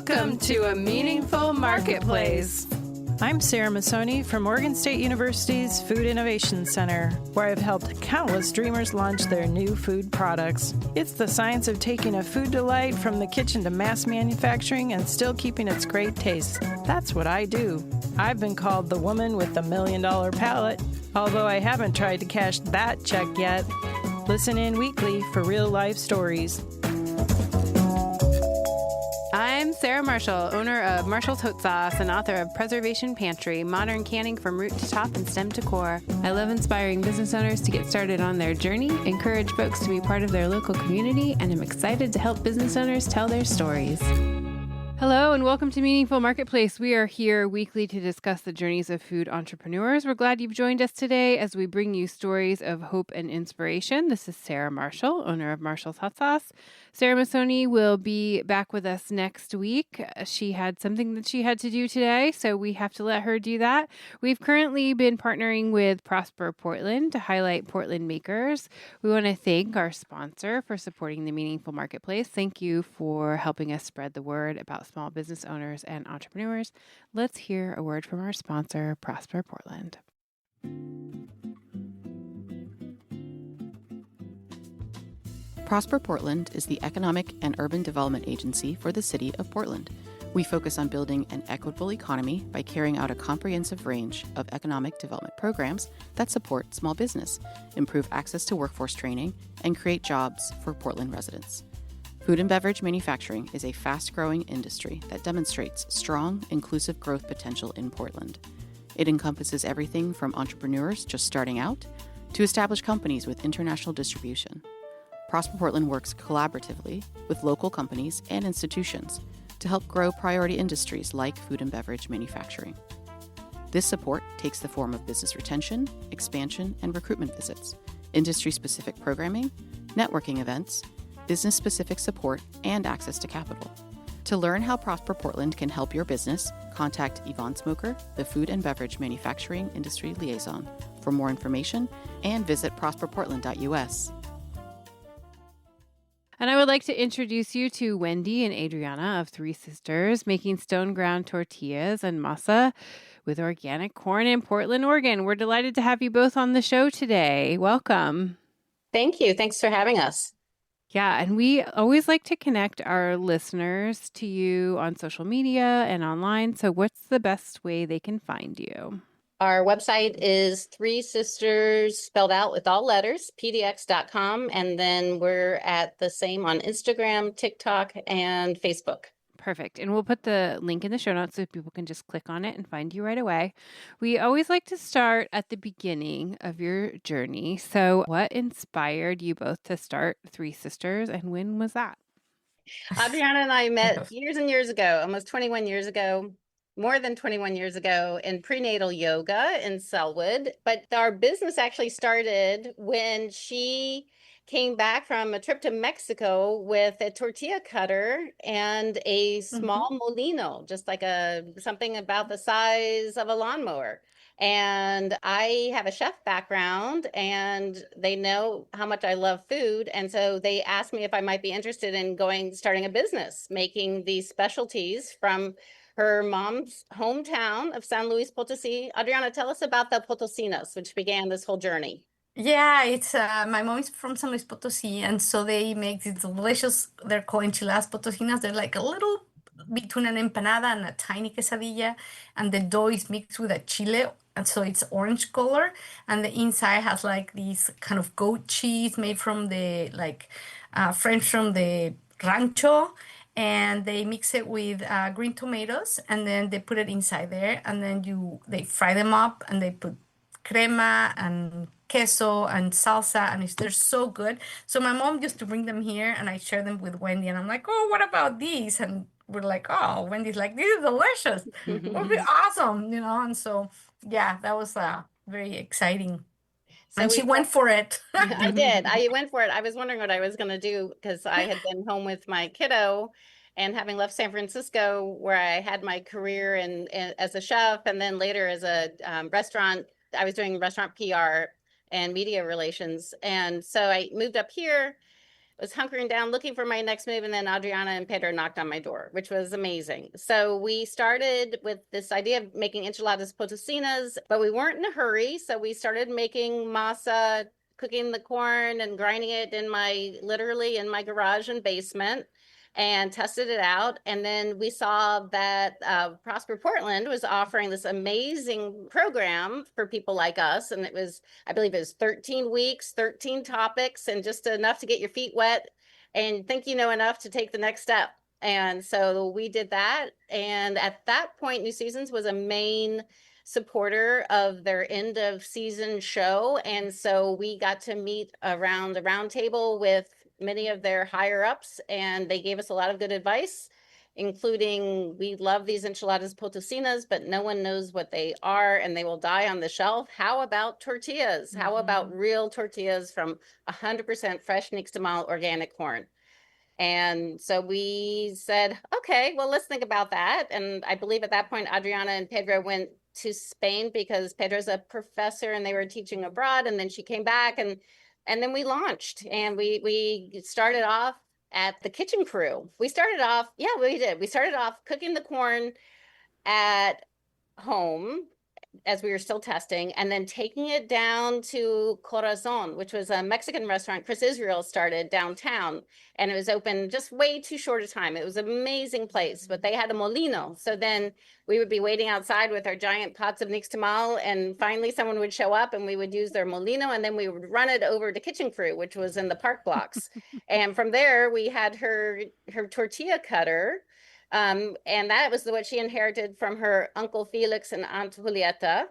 Welcome to A Meaningful Marketplace. I'm Sarah Masoni from Oregon State University's Food Innovation Center, where I've helped countless dreamers launch their new food products. It's the science of taking a food delight from the kitchen to mass manufacturing and still keeping its great taste. That's what I do. I've been called the woman with the $1 million palate, although I haven't tried to cash that check yet. Listen in weekly for real-life stories. I'm Sarah Marshall, owner of Marshall's Haute Sauce and author of Preservation Pantry, modern canning from root to top and stem to core. I love inspiring business owners to get started on their journey, encourage folks to be part of their local community, and I'm excited to help business owners tell their stories. Hello and welcome to Meaningful Marketplace. We are here weekly to discuss the journeys of food entrepreneurs. We're glad you've joined us today as we bring you stories of hope and inspiration. This is Sarah Marshall, owner of Marshall's Hot Sauce. Sarah Masoni will be back with us next week. She had something that she had to do today, so we have to let her do that. We've currently been partnering with Prosper Portland to highlight Portland makers. We want to thank our sponsor for supporting the Meaningful Marketplace. Thank you for helping us spread the word about small business owners and entrepreneurs. Let's hear a word from our sponsor, Prosper Portland. Prosper Portland is the economic and urban development agency for the city of Portland. We focus on building an equitable economy by carrying out a comprehensive range of economic development programs that support small business, improve access to workforce training, and create jobs for Portland residents. Food and beverage manufacturing is a fast-growing industry that demonstrates strong, inclusive growth potential in Portland. It encompasses everything from entrepreneurs just starting out to established companies with international distribution. Prosper Portland works collaboratively with local companies and institutions to help grow priority industries like food and beverage manufacturing. This support takes the form of business retention, expansion, and recruitment visits, industry-specific programming, networking events, business-specific support, and access to capital. To learn how Prosper Portland can help your business, contact Yvonne Smoker, the Food and Beverage Manufacturing Industry Liaison, for more information, and visit prosperportland.us. And I would like to introduce you to Wendy and Adriana of Three Sisters, making stone-ground tortillas and masa with organic corn in Portland, Oregon. We're delighted to have you both on the show today. Welcome. Thank you. Thanks for having us. Yeah, and we always like to connect our listeners to you on social media and online. So what's the best way they can find you? Our website is Three Sisters, spelled out with all letters, pdx.com. And then we're at the same on Instagram, TikTok, and Facebook. Perfect. And we'll put the link in the show notes so people can just click on it and find you right away. We always like to start at the beginning of your journey. So what inspired you both to start Three Sisters, and when was that? Adriana and I met years and years ago, almost 21 years ago, more than 21 years ago, in prenatal yoga in Selwood. But our business actually started when she came back from a trip to Mexico with a tortilla cutter and a small molino, just like something about the size of a lawnmower. And I have a chef background, and they know how much I love food. And so they asked me if I might be interested in starting a business, making these specialties from her mom's hometown of San Luis Potosí. Adriana, tell us about the Potosinos, which began this whole journey. Yeah, it's my mom is from San Luis Potosí, and so they make these delicious, they're called enchiladas potosinas. They're like a little between an empanada and a tiny quesadilla, and the dough is mixed with a chile, and so it's orange color, and the inside has like these kind of goat cheese made from the French from the rancho, and they mix it with green tomatoes, and then they put it inside there, and then they fry them up, and they put crema and queso and salsa, and they're so good. So my mom used to bring them here, and I share them with Wendy, and I'm like, oh, what about these? And we're like, oh, Wendy's like, these are delicious. It would be awesome, And so, yeah, that was very exciting. So and she went for it. I did. I went for it. I was wondering what I was going to do because I had been home with my kiddo, and having left San Francisco, where I had my career as a chef, and then later as a restaurant, I was doing restaurant PR and media relations. And so I moved up here was hunkering down, looking for my next move. And then Adriana and Pedro knocked on my door, which was amazing. So we started with this idea of making enchiladas potosinas, but we weren't in a hurry. So we started making masa, cooking the corn and grinding it literally in my garage and basement, and tested it out. And then we saw that Prosper Portland was offering this amazing program for people like us. And I believe it was 13 weeks, 13 topics, and just enough to get your feet wet and think you know enough to take the next step. And so we did that. And at that point, New Seasons was a main supporter of their end of season show. And so we got to meet around a round table with many of their higher ups, and they gave us a lot of good advice, including, we love these enchiladas potosinas, but no one knows what they are and they will die on the shelf. How about tortillas? How about real tortillas from 100% fresh Nixtamal organic corn? And so we said, okay, well, let's think about that. And I believe at that point, Adriana and Pedro went to Spain because Pedro's a professor and they were teaching abroad. And then she came back, and then we launched, and we started off at the kitchen crew. We started off, yeah, we did. We started off cooking the corn at home as we were still testing, and then taking it down to Corazon, which was a Mexican restaurant Chris Israel started downtown, and it was open just way too short a time. It was an amazing place, but they had a molino. So then we would be waiting outside with our giant pots of nixtamal, and finally someone would show up and we would use their molino, and then we would run it over to Kitchen Crew, which was in the park blocks. And from there, we had her tortilla cutter. And that was what she inherited from her Uncle Felix and Aunt Julieta.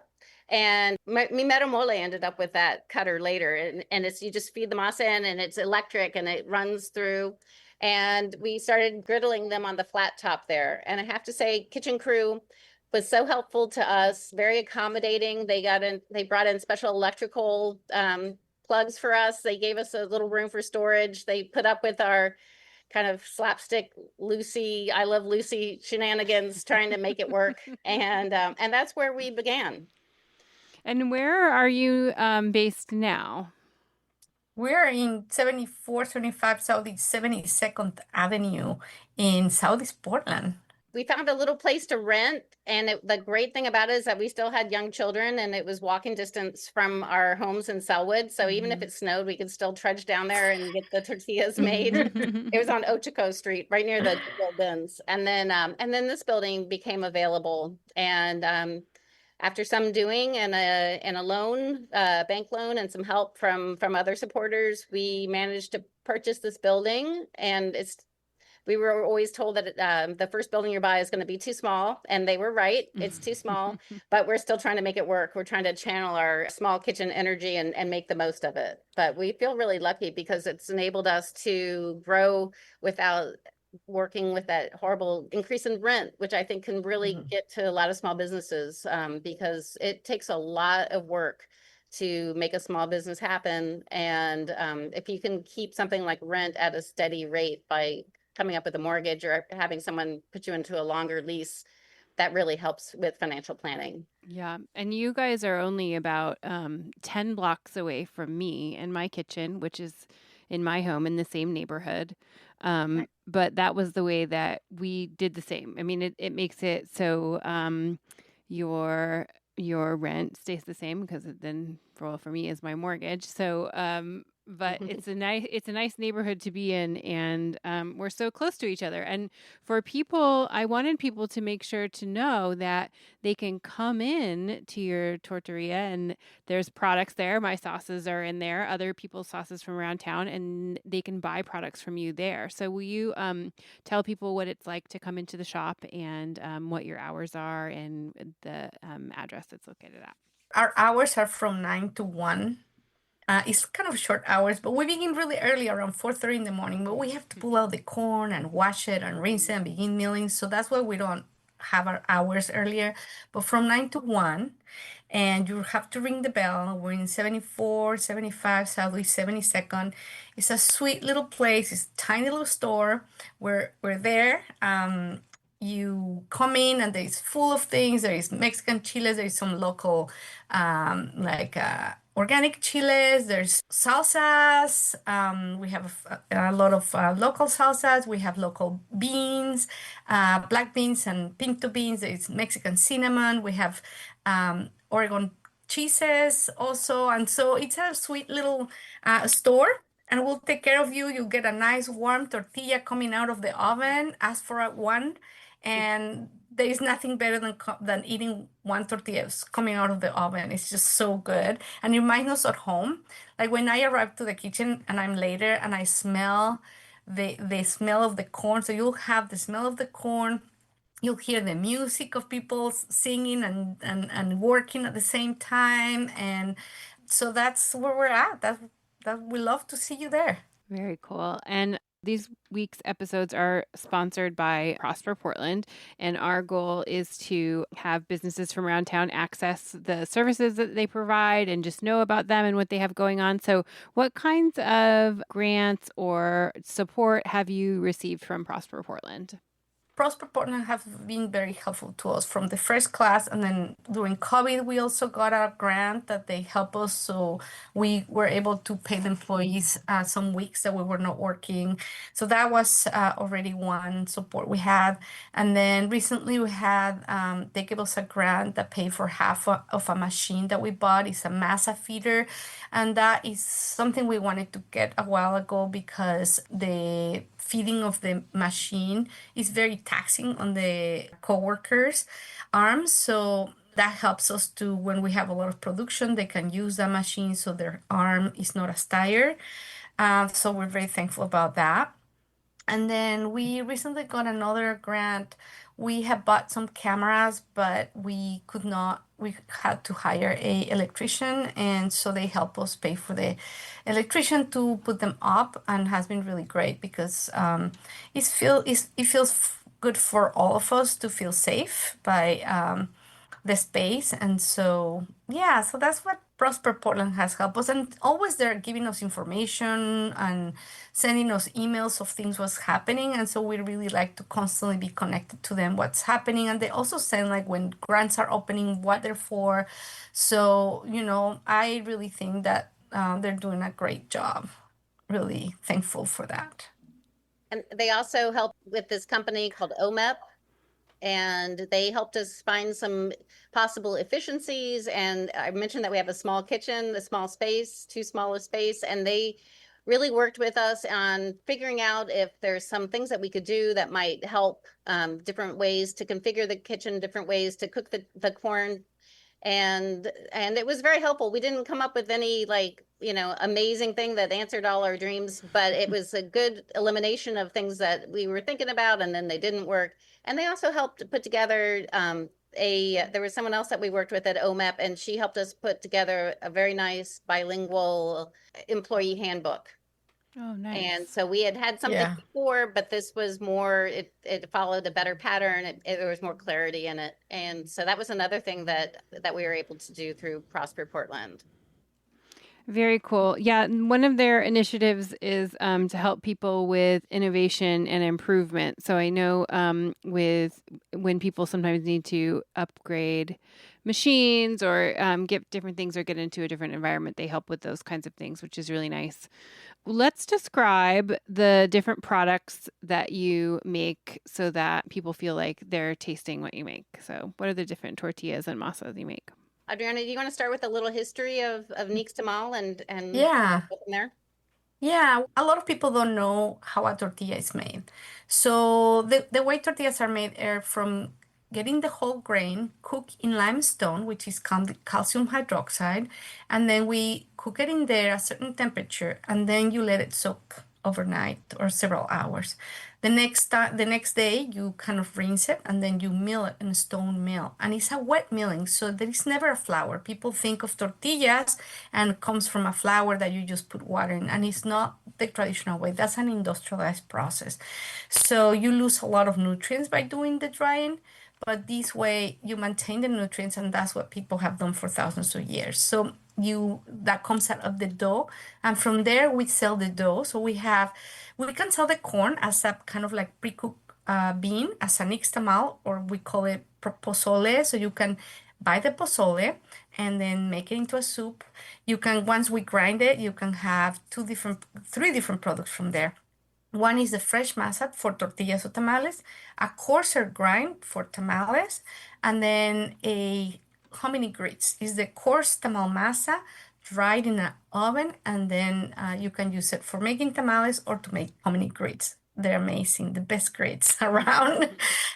And mi mero mole ended up with that cutter later. And it's, you just feed the masa in, and it's electric and it runs through. And we started griddling them on the flat top there. And I have to say, Kitchen Crew was so helpful to us, very accommodating. They brought in special electrical plugs for us. They gave us a little room for storage. They put up with our kind of slapstick Lucy, I Love Lucy shenanigans, trying to make it work. And that's where we began. And where are you based now? We're in 7475 Southeast 72nd Avenue in Southeast Portland. We found a little place to rent, and the great thing about it is that we still had young children, and it was walking distance from our homes in Selwood. So even if it snowed, we could still trudge down there and get the tortillas made. It was on Ochico Street, right near the bins. And then this building became available. And after some doing and a loan, bank loan, and some help from other supporters, we managed to purchase this building. And we were always told that the first building you buy is going to be too small, and they were right. It's too small, but we're still trying to make it work. We're trying to channel our small kitchen energy and make the most of it. But we feel really lucky because it's enabled us to grow without working with that horrible increase in rent, which I think can really get to a lot of small businesses, because it takes a lot of work to make a small business happen. And if you can keep something like rent at a steady rate by coming up with a mortgage or having someone put you into a longer lease, that really helps with financial planning. Yeah. And you guys are only about 10 blocks away from me and my kitchen, which is in my home in the same neighborhood. Right. But that was the way that we did the same. I mean, it makes it so your rent stays the same, because it then for me is my mortgage. So but it's a nice neighborhood to be in, and we're so close to each other. And for people, I wanted people to make sure to know that they can come in to your tortilla, and there's products there. My sauces are in there, other people's sauces from around town, and they can buy products from you there. So will you tell people what it's like to come into the shop, and what your hours are, and the address it's located at? Our hours are from 9 to 1. It's kind of short hours, but we begin really early, around 4:30 in the morning. But we have to pull out the corn and wash it and rinse it and begin milling. So that's why we don't have our hours earlier. But from 9 to 1, and you have to ring the bell. We're in 7475 Southeast 72nd. It's a sweet little place. It's a tiny little store. We're there. You come in and it's full of things. There is Mexican chiles. There is some local organic chiles, there's salsas. We have a lot of local salsas. We have local beans, black beans and pinto beans. There's Mexican cinnamon. We have Oregon cheeses also. And so it's a sweet little store. And we'll take care of you. You get a nice warm tortilla coming out of the oven. Ask for one. And there is nothing better than eating one tortilla coming out of the oven. It's just so good. And it reminds us at home. Like when I arrive to the kitchen and I'm later and I smell the smell of the corn. So you'll have the smell of the corn. You'll hear the music of people singing and working at the same time. And so that's where we're at. That we love to see you there. Very cool. And these week's episodes are sponsored by Prosper Portland, and our goal is to have businesses from around town access the services that they provide and just know about them and what they have going on. So what kinds of grants or support have you received from Prosper Portland? Prosper Portland have been very helpful to us from the first class, and then during COVID, we also got a grant that they help us, so we were able to pay the employees some weeks that we were not working. So that was already one support we had. And then recently we had, they gave us a grant that paid for half of a machine that we bought. It's a masa feeder, and that is something we wanted to get a while ago because the feeding of the machine is very taxing on the coworkers' arms. So that helps us to, when we have a lot of production, they can use that machine so their arm is not as tired. So we're very thankful about that. And then we recently got another grant. We have bought some cameras, but we could not, we had to hire a electrician, and so they help us pay for the electrician to put them up, and has been really great because it feels good for all of us to feel safe by the space. And so, yeah, so that's what Prosper Portland has helped us. And always they're giving us information and sending us emails of things what's happening. And so we really like to constantly be connected to them, what's happening. And they also send like when grants are opening, what they're for. So, you know, I really think that they're doing a great job. Really thankful for that. And they also help with this company called OMEP, and they helped us find some possible efficiencies. And I mentioned that we have a small kitchen, a small space, too small a space, and they really worked with us on figuring out if there's some things that we could do that might help, different ways to configure the kitchen, different ways to cook the corn. And it was very helpful. We didn't come up with any like, you know, amazing thing that answered all our dreams, but it was a good elimination of things that we were thinking about and then they didn't work. And they also helped put together there was someone else that we worked with at OMEP, and she helped us put together a very nice bilingual employee handbook. Oh, nice. And so we had something before, but this was more, it followed a better pattern. There was more clarity in it. And so that was another thing that we were able to do through Prosper Portland. Very cool. Yeah, one of their initiatives is to help people with innovation and improvement. So I know with when people sometimes need to upgrade machines or get different things or get into a different environment, they help with those kinds of things, which is really nice. Let's describe the different products that you make so that people feel like they're tasting what you make. So what are the different tortillas and masas you make? Adriana, do you want to start with a little history of Nixtamal and Yeah. go from there? Yeah, a lot of people don't know how a tortilla is made. So the way tortillas are made are from getting the whole grain, cooked in limestone, which is calcium hydroxide, and then we cook it in there a certain temperature, and then you let it soak overnight or several hours. The next day, you kind of rinse it and then you mill it in a stone mill. And it's a wet milling, so there is never a flour. People think of tortillas and it comes from a flour that you just put water in, and it's not the traditional way. That's an industrialized process. So you lose a lot of nutrients by doing the drying, but this way you maintain the nutrients, and that's what people have done for thousands of years. So that comes out of the dough, and from there we sell the dough. So we can sell the corn as a kind of like pre-cooked bean as a nixtamal, or we call it pozole. So you can buy the pozole and then make it into a soup. You can, once we grind it, you can have three different products from there. One is the fresh masa for tortillas or tamales, a coarser grind for tamales, and then a hominy grits is the coarse tamal masa dried in an oven, and then you can use it for making tamales or to make hominy grits. They're amazing, the best grits around.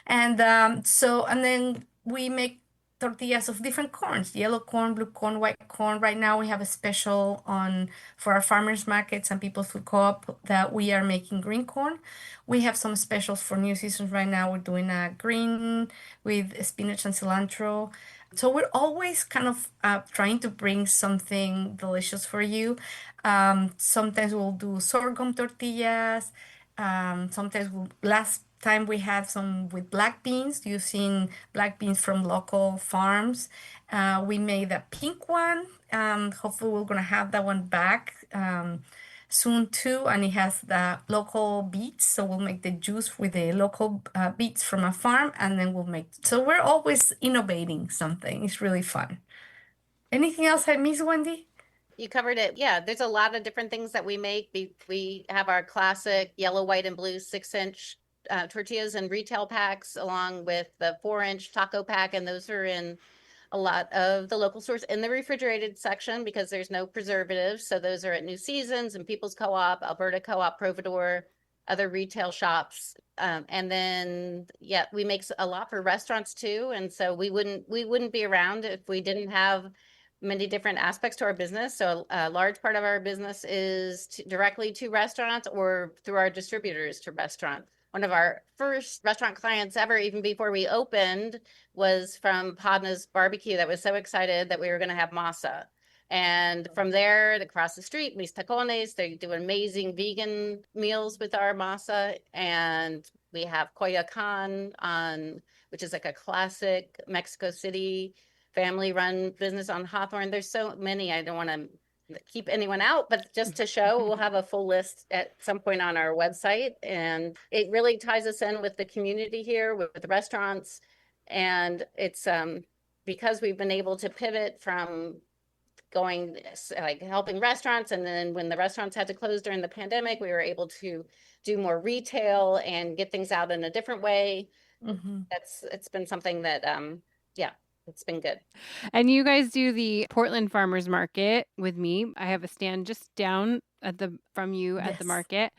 And then we make tortillas of different corns, yellow corn, blue corn, white corn. Right now we have a special on for our farmers markets and people food co-op that we are making green corn. We have some specials for new seasons right now. We're doing a green with spinach and cilantro. So we're always kind of trying to bring something delicious for you. Sometimes we'll do sorghum tortillas. Last time we had some with black beans, using black beans from local farms. We made a pink one. Hopefully we're gonna have that one back soon too, and it has the local beets. So we'll make the juice with the local beets from a farm, and then we'll make. So we're always innovating something. It's really fun. Anything else I miss, Wendy? You covered it. Yeah, there's a lot of different things that we make. We have our classic yellow, white, and blue 6-inch tortillas and retail packs, along with the 4-inch taco pack, and those are in a lot of the local stores in the refrigerated section because there's no preservatives. So those are at New Seasons and People's Co-op, Alberta Co-op, Providore, other retail shops. And then, yeah, we make a lot for restaurants too. And so we wouldn't be around if we didn't have many different aspects to our business. So a large part of our business is directly to restaurants or through our distributors to restaurants. One of our first restaurant clients ever, even before we opened, was from Podna's Barbecue that was so excited that we were going to have masa. And from there, across the street, Mis Tacones, they do amazing vegan meals with our masa. And we have Coyoacan which is like a classic Mexico City family-run business on Hawthorne. There's so many, I don't want to keep anyone out, but just to show, we'll have a full list at some point on our website. And it really ties us in with the community here, with the restaurants. And it's because we've been able to pivot from going like helping restaurants, and then when the restaurants had to close during the pandemic, we were able to do more retail and get things out in a different way. It's been something that yeah, it's been good. And you guys do the Portland Farmers Market with me. I have a stand just down from you at the market.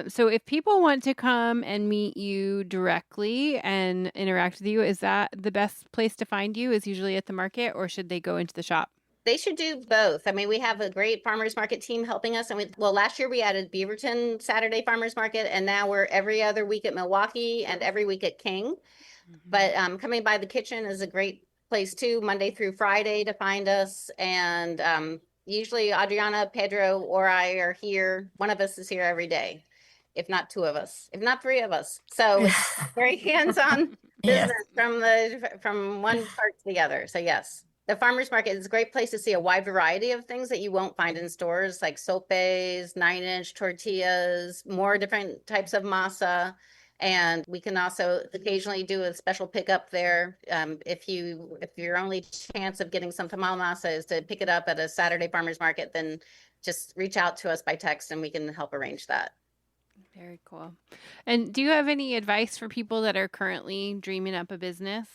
So if people want to come and meet you directly and interact with you, is that the best place to find you, is usually at the market, or should they go into the shop? They should do both. I mean, we have a great farmers market team helping us. And last year we added Beaverton Saturday Farmers Market, and now we're every other week at Milwaukee and every week at King. But coming by the kitchen is a great place too, Monday through Friday to find us. And usually Adriana, Pedro, or I are here. One of us is here every day, if not two of us, if not three of us. So it's very hands-on business from one part to the other. So yes. The farmers market is a great place to see a wide variety of things that you won't find in stores, like sopes, 9-inch tortillas, more different types of masa. And we can also occasionally do a special pickup there. If your only chance of getting some tamal masa is to pick it up at a Saturday farmers market, then just reach out to us by text and we can help arrange that. Very cool. And do you have any advice for people that are currently dreaming up a business?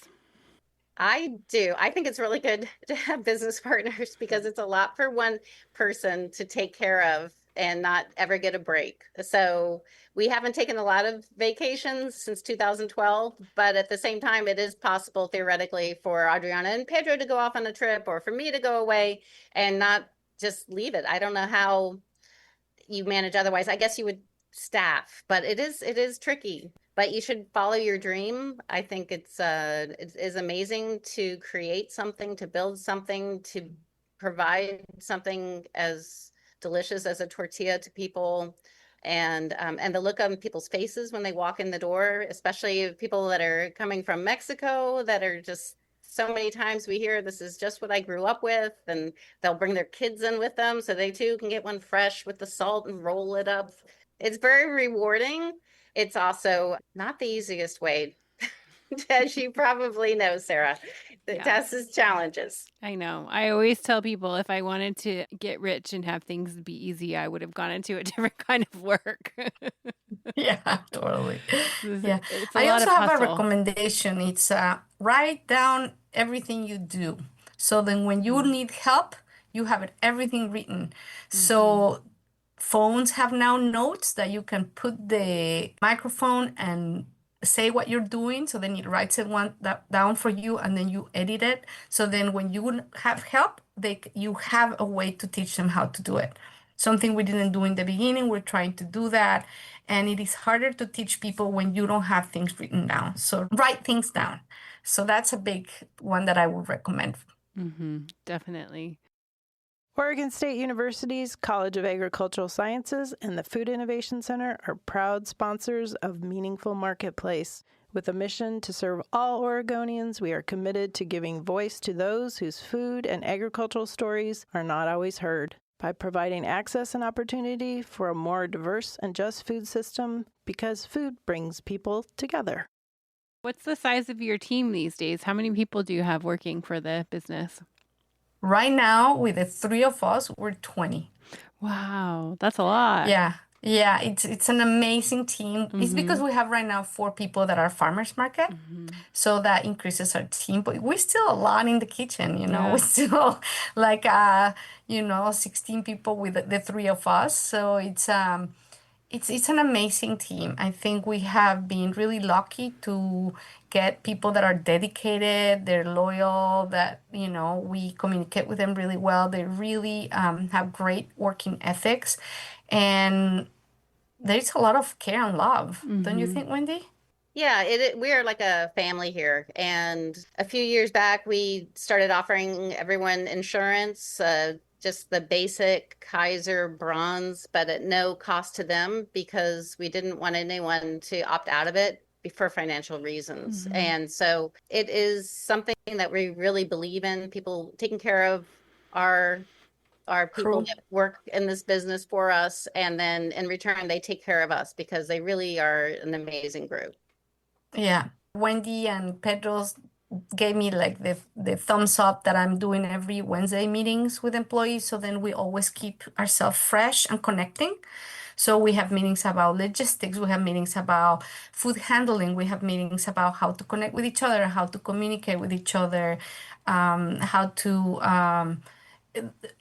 I do. I think it's really good to have business partners because it's a lot for one person to take care of and not ever get a break. So we haven't taken a lot of vacations since 2012, but at the same time, it is possible theoretically for Adriana and Pedro to go off on a trip, or for me to go away and not just leave it. I don't know how you manage otherwise. I guess you would staff, but it is tricky. But you should follow your dream. I think it is amazing to create something, to build something, to provide something as delicious as a tortilla to people, and the look on people's faces when they walk in the door, especially people that are coming from Mexico, that are just, so many times we hear this is just what I grew up with, and they'll bring their kids in with them so they too can get one fresh with the salt and roll it up. It's very rewarding. It's also not the easiest way As you probably know, Sarah, the Yeah. test is challenges. I know. I always tell people if I wanted to get rich and have things be easy, I would have gone into a different kind of work. Yeah, totally. It's Yeah. it's a I lot also of have a hustle. recommendation. It's write down everything you do. So then when you need help, you have everything written. So phones have now notes that you can put the microphone and say what you're doing. So then it writes down for you, and then you edit it. So then when you have help, you have a way to teach them how to do it. Something we didn't do in the beginning. We're trying to do that. And it is harder to teach people when you don't have things written down. So write things down. So that's a big one that I would recommend. Definitely. Oregon State University's College of Agricultural Sciences and the Food Innovation Center are proud sponsors of Meaningful Marketplace. With a mission to serve all Oregonians, we are committed to giving voice to those whose food and agricultural stories are not always heard. By providing access and opportunity for a more diverse and just food system, because food brings people together. What's the size of your team these days? How many people do you have working for the business? Right now, with the three of us, we're 20. Wow, that's a lot. Yeah. Yeah, it's an amazing team. It's because we have right now 4 people that are farmers market. So that increases our team. But we're still a lot in the kitchen, you know. Yeah. We're still like 16 people with the 3 of us. So it's an amazing team. I think we have been really lucky to get people that are dedicated, they're loyal, that, we communicate with them really well. They really have great working ethics. And there's a lot of care and love. Don't you think, Wendy? Yeah, we are like a family here. And a few years back, we started offering everyone insurance, just the basic Kaiser bronze, but at no cost to them because we didn't want anyone to opt out of it for financial reasons. And so it is something that we really believe in, people taking care of our people True. that work in this business for us. And then in return, they take care of us because they really are an amazing group. Yeah. Wendy and Pedro's gave me like the thumbs up that I'm doing every Wednesday meetings with employees. So then we always keep ourselves fresh and connecting. So we have meetings about logistics, we have meetings about food handling, we have meetings about how to connect with each other, how to communicate with each other, how to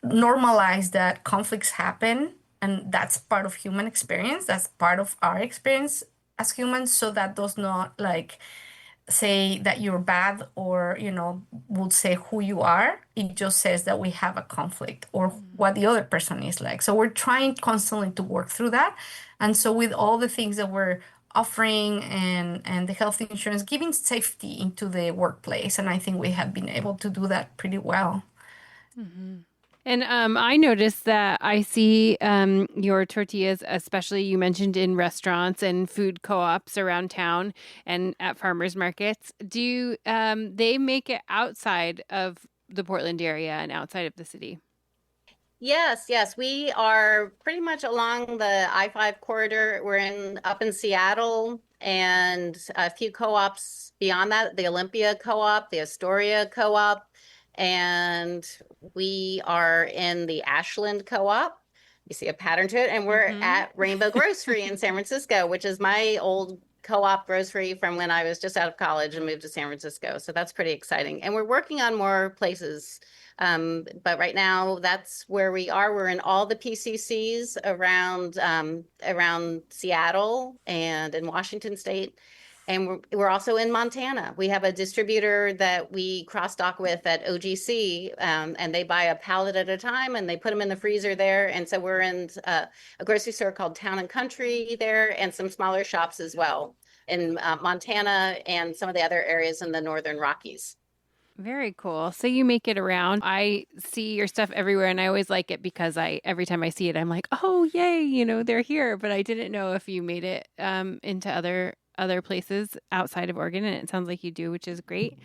normalize that conflicts happen. And that's part of human experience. That's part of our experience as humans. So that does not like say that you're bad or, would say who you are. It just says that we have a conflict or what the other person is like. So we're trying constantly to work through that. And so with all the things that we're offering and the health insurance, giving safety into the workplace. And I think we have been able to do that pretty well. And I noticed that I see your tortillas, especially you mentioned in restaurants and food co-ops around town and at farmers markets. Do they make it outside of the Portland area and outside of the city? Yes, we are pretty much along the I-5 corridor. We're up in Seattle and a few co-ops beyond that, the Olympia Co-op, the Astoria Co-op, and we are in the Ashland Co-op. You see a pattern to it, and we're at Rainbow Grocery in San Francisco, which is my old co-op grocery from when I was just out of college and moved to San Francisco. So that's pretty exciting. And we're working on more places. But right now, that's where we are. We're in all the PCCs around Seattle and in Washington State. And we're also in Montana. We have a distributor that we cross-dock with at OGC, and they buy a pallet at a time, and they put them in the freezer there. And so we're in a grocery store called Town and Country there, and some smaller shops as well in Montana and some of the other areas in the Northern Rockies. Very cool. So you make it around. I see your stuff everywhere, and I always like it because every time I see it, I'm like, oh, yay, they're here. But I didn't know if you made it into other other places outside of Oregon, and it sounds like you do, which is great.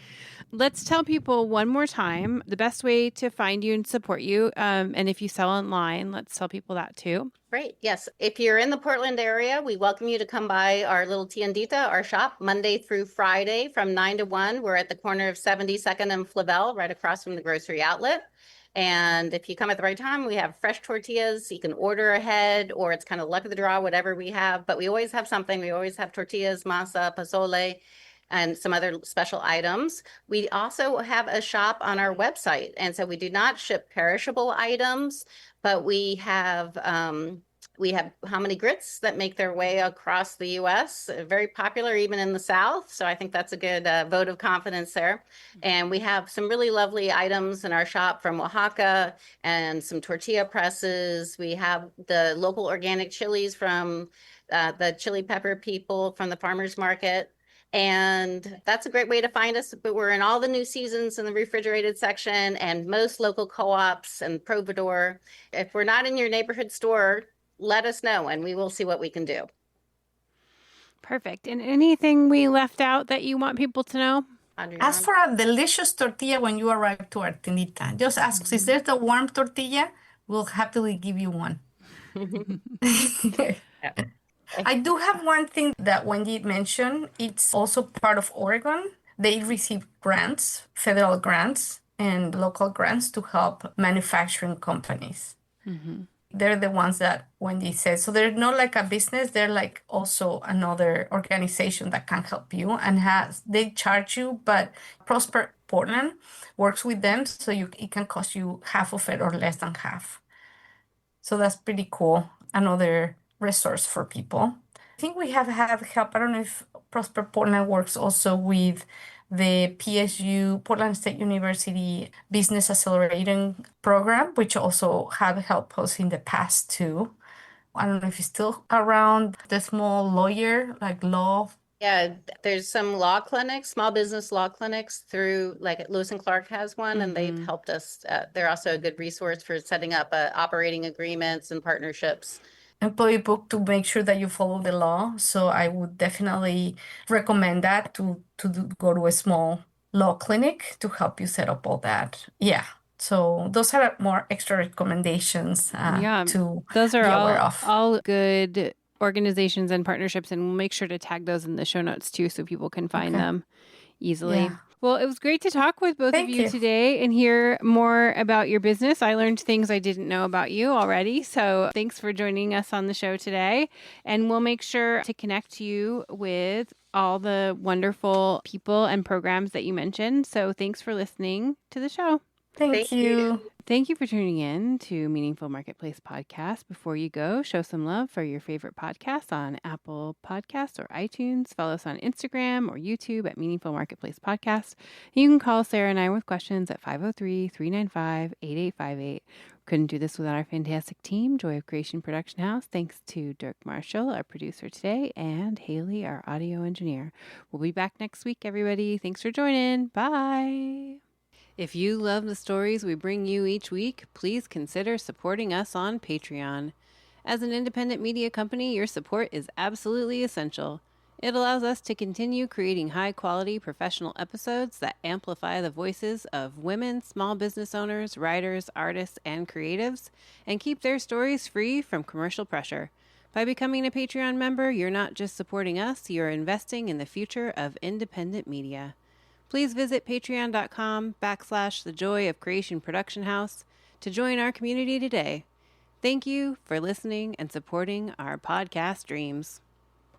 Let's tell people one more time the best way to find you and support you. And if you sell online, let's tell people that too. Great. Yes. If you're in the Portland area, we welcome you to come by our little tiendita, our shop, Monday through Friday from 9 to 1. We're at the corner of 72nd and Flavel, right across from the grocery outlet. And if you come at the right time, we have fresh tortillas. You can order ahead, or it's kind of luck of the draw, whatever we have. But we always have something. We always have tortillas, masa, pozole, and some other special items. We also have a shop on our website. And so we do not ship perishable items, but we have hominy grits that make their way across the U.S., very popular even in the South. So I think that's a good vote of confidence there. And we have some really lovely items in our shop from Oaxaca and some tortilla presses. We have the local organic chilies from the chili pepper people from the farmers market. And that's a great way to find us. But we're in all the new seasons in the refrigerated section and most local co-ops and Providor. If we're not in your neighborhood store, let us know and we will see what we can do. Perfect. And anything we left out that you want people to know? Ask for a delicious tortilla when you arrive to our tiendita. Just ask, is there a warm tortilla? We'll happily give you one. I do have one thing that Wendy mentioned. It's also part of Oregon. They receive grants, federal grants and local grants to help manufacturing companies. Mm-hmm. They're the ones that Wendy said. So they're not like a business. They're like also another organization that can help you and they charge you, but Prosper Portland works with them. So it can cost you half of it or less than half. So that's pretty cool. Another resource for people. I think we have had help. I don't know if Prosper Portland works also with the PSU, Portland State University Business Accelerating Program, which also have helped us in the past too. I don't know if it's still around, the small lawyer, like law. Yeah, there's some law clinics, small business law clinics through, like Lewis and Clark has one, and they've helped us. They're also a good resource for setting up operating agreements and partnerships. Employee book to make sure that you follow the law. So I would definitely recommend that to go to a small law clinic to help you set up all that. Yeah. So those are more extra recommendations to those are be aware of. all good organizations and partnerships, and we'll make sure to tag those in the show notes too so people can find them easily. Yeah. Well, it was great to talk with both of you today and hear more about your business. I learned things I didn't know about you already. So thanks for joining us on the show today. And we'll make sure to connect you with all the wonderful people and programs that you mentioned. So thanks for listening to the show. Thank you. Thank you for tuning in to Meaningful Marketplace Podcast. Before you go, show some love for your favorite podcasts on Apple Podcasts or iTunes. Follow us on Instagram or YouTube at Meaningful Marketplace Podcast. You can call Sarah and I with questions at 503-395-8858. Couldn't do this without our fantastic team, Joy of Creation Production House. Thanks to Dirk Marshall, our producer today, and Haley, our audio engineer. We'll be back next week, everybody. Thanks for joining. Bye. If you love the stories we bring you each week, please consider supporting us on Patreon. As an independent media company, your support is absolutely essential. It allows us to continue creating high-quality professional episodes that amplify the voices of women, small business owners, writers, artists, and creatives, and keep their stories free from commercial pressure. By becoming a Patreon member, you're not just supporting us, you're investing in the future of independent media. Please visit patreon.com/The Joy of Creation Production House to join our community today. Thank you for listening and supporting our podcast dreams.